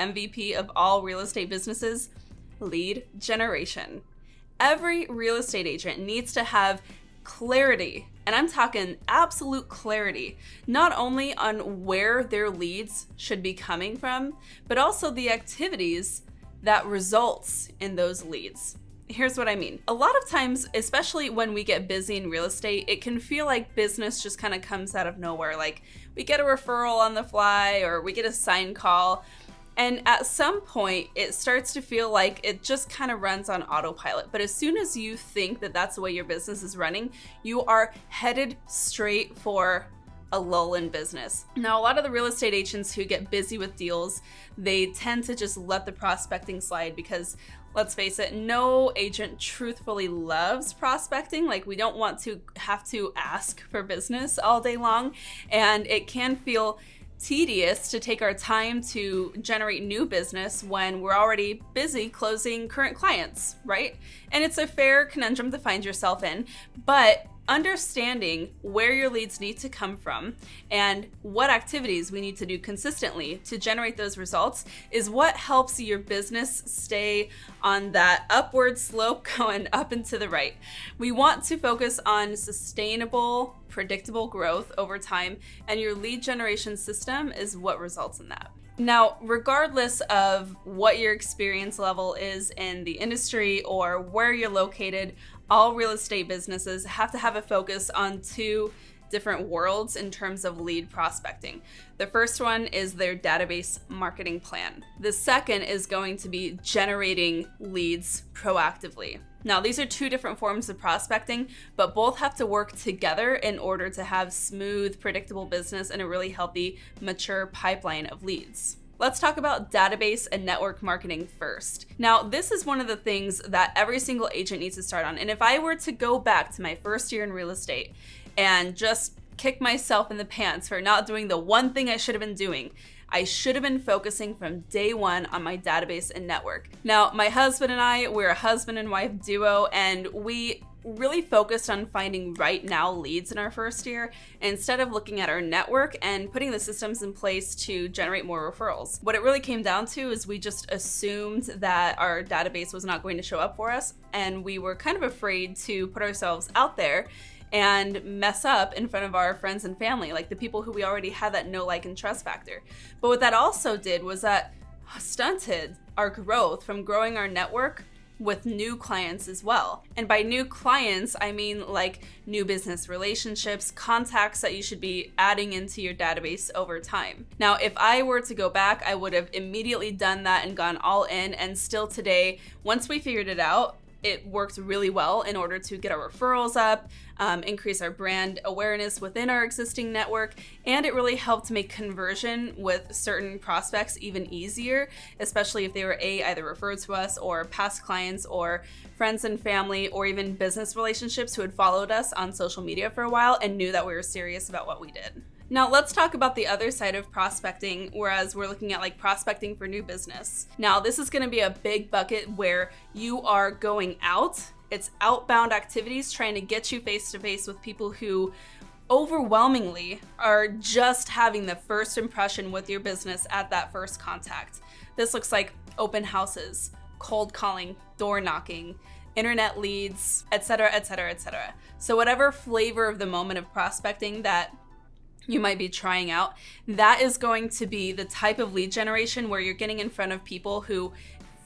MVP of all real estate businesses? Lead generation. Every real estate agent needs to have clarity, and I'm talking absolute clarity, not only on where their leads should be coming from, but also the activities that results in those leads. Here's what I mean. A lot of times, especially when we get busy in real estate, it can feel like business just kind of comes out of nowhere. Like we get a referral on the fly or we get a sign call. And at some point, it starts to feel like it just kind of runs on autopilot. But as soon as you think that that's the way your business is running, you are headed straight for a lull in business. Now, a lot of the real estate agents who get busy with deals, they tend to just let the prospecting slide because, let's face it, no agent truthfully loves prospecting. Like, we don't want to have to ask for business all day long, and it can feel tedious to take our time to generate new business when we're already busy closing current clients, right? And it's a fair conundrum to find yourself in, but understanding where your leads need to come from and what activities we need to do consistently to generate those results is what helps your business stay on that upward slope going up and to the right. We want to focus on sustainable, predictable growth over time, and your lead generation system is what results in that. Now, regardless of what your experience level is in the industry or where you're located, all real estate businesses have to have a focus on two different worlds in terms of lead prospecting. The first one is their database marketing plan. The second is going to be generating leads proactively. Now, these are two different forms of prospecting, but both have to work together in order to have smooth, predictable business and a really healthy, mature pipeline of leads. Let's talk about database and network marketing first. Now, this is one of the things that every single agent needs to start on. And if I were to go back to my first year in real estate and just kick myself in the pants for not doing the one thing I should have been doing, I should have been focusing from day one on my database and network. Now, my husband and I, we're a husband and wife duo, and we really focused on finding right now leads in our first year instead of looking at our network and putting the systems in place to generate more referrals. What it really came down to is we just assumed that our database was not going to show up for us, and we were kind of afraid to put ourselves out there and mess up in front of our friends and family, like the people who we already had that know, like, and trust factor. But what that also did was that stunted our growth from growing our network with new clients as well. And by new clients, I mean like new business relationships, contacts that you should be adding into your database over time. Now, if I were to go back, I would have immediately done that and gone all in. And still today, once we figured it out, it worked really well in order to get our referrals up, increase our brand awareness within our existing network, and it really helped make conversion with certain prospects even easier, especially if they were either referred to us or past clients or friends and family or even business relationships who had followed us on social media for a while and knew that we were serious about what we did. Now let's talk about the other side of prospecting, whereas we're looking at like prospecting for new business. Now this is going to be a big bucket where you are going out. It's outbound activities trying to get you face to face with people who overwhelmingly are just having the first impression with your business at that first contact. This looks like open houses, cold calling, door knocking, internet leads, etc., etc., etc. So whatever flavor of the moment of prospecting that you might be trying out, that is going to be the type of lead generation where you're getting in front of people who,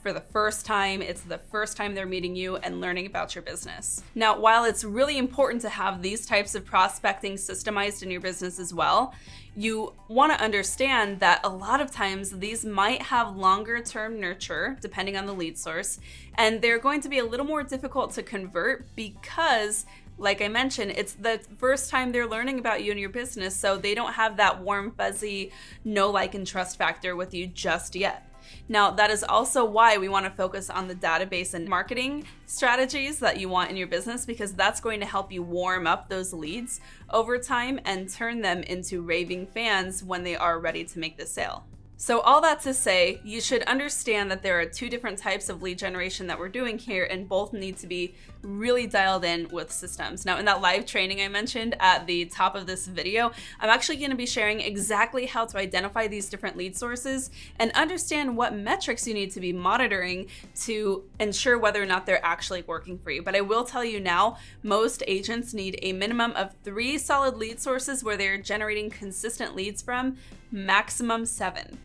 for the first time, it's the first time they're meeting you and learning about your business. Now, while it's really important to have these types of prospecting systemized in your business as well, you want to understand that a lot of times these might have longer term nurture depending on the lead source, and they're going to be a little more difficult to convert because, like I mentioned, it's the first time they're learning about you and your business, so they don't have that warm, fuzzy, know, like, and trust factor with you just yet. Now, that is also why we want to focus on the database and marketing strategies that you want in your business, because that's going to help you warm up those leads over time and turn them into raving fans when they are ready to make the sale. So all that to say, you should understand that there are two different types of lead generation that we're doing here, and both need to be really dialed in with systems. Now, in that live training I mentioned at the top of this video, I'm actually going to be sharing exactly how to identify these different lead sources and understand what metrics you need to be monitoring to ensure whether or not they're actually working for you. But I will tell you now, most agents need a minimum of 3 solid lead sources where they're generating consistent leads from, maximum 7.